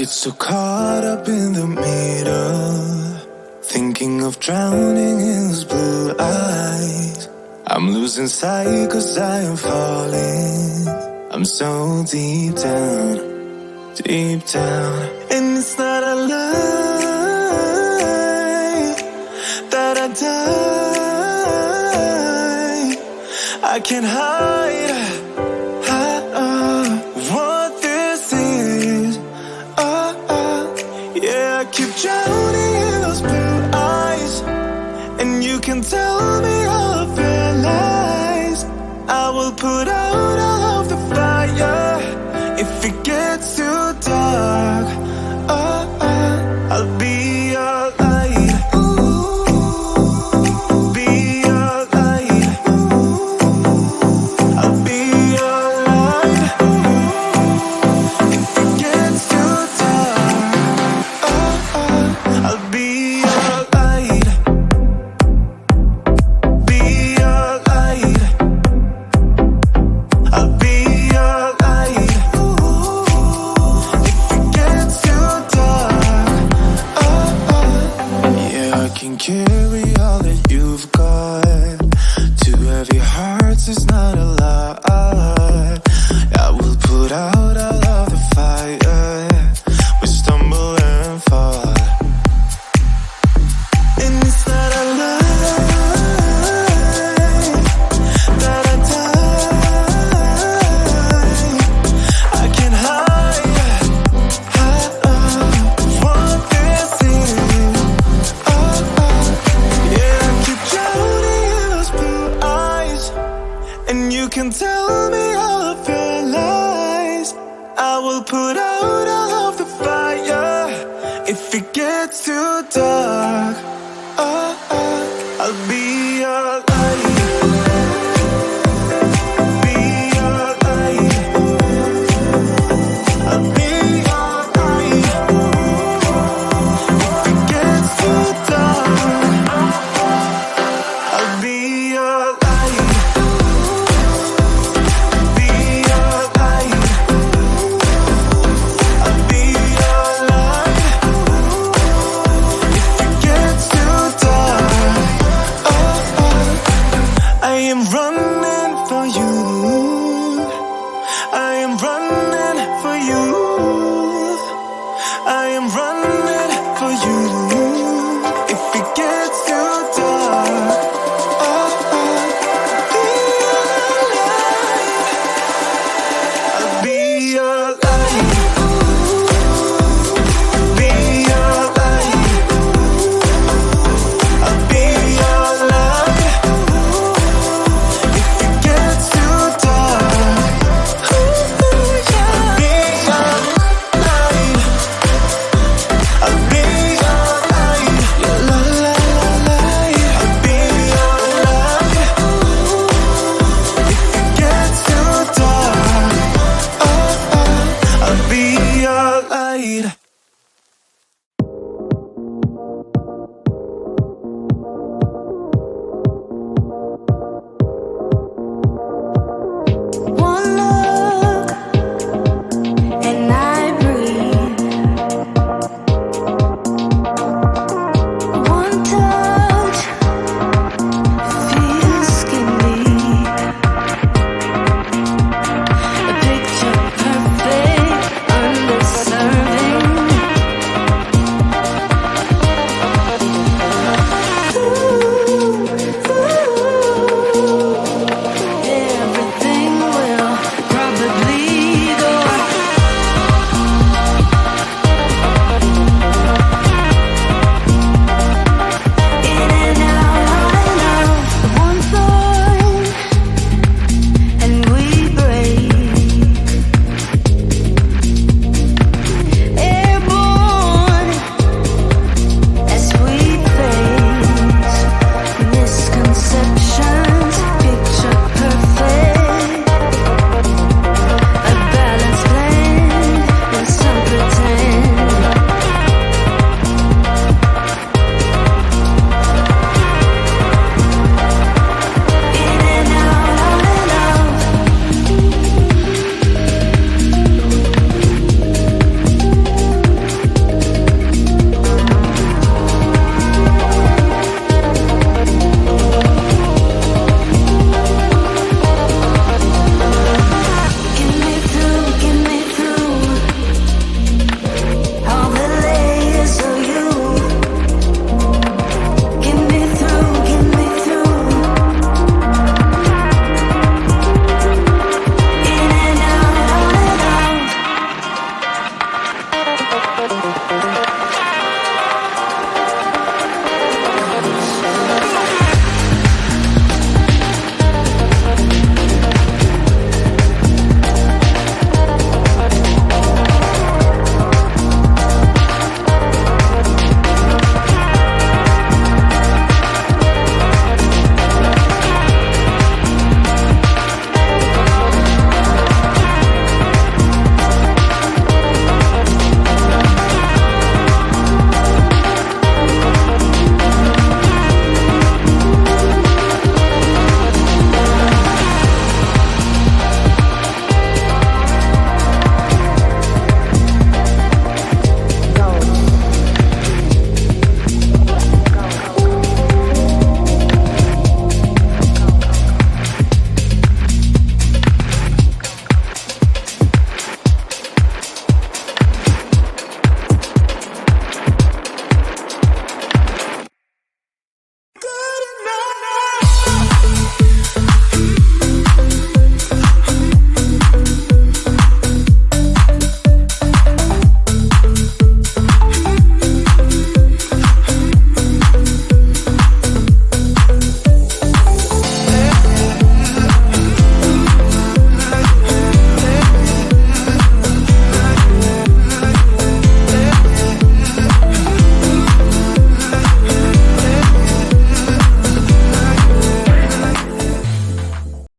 get so caught up in the middle, thinking of drowning in those blue eyes. I'm losing sight cause I am falling. I'm so deep down, deep down. And it's not a lie that I die. I can't hide what this is. Yeah, I keep drowning in those blue eyes, and you can tell me all of your lies. I will put out all of the fire if it gets too dark. I'll be your light. Be your light. I'll be your light. If it gets too dark, I'll be your light. Be your light. I'll be your light. If it gets too dark, yeah, I can carry all that you've got. Two heavy hearts is not a lie. I will put out all of the fire. We stumble and fall, and it's not a lie that I die. I can't hide what this is. Yeah, I keep drowning in those blue eyes, and you can tell me all of your lies. I will put out all of the fire if it gets too dark. I'll be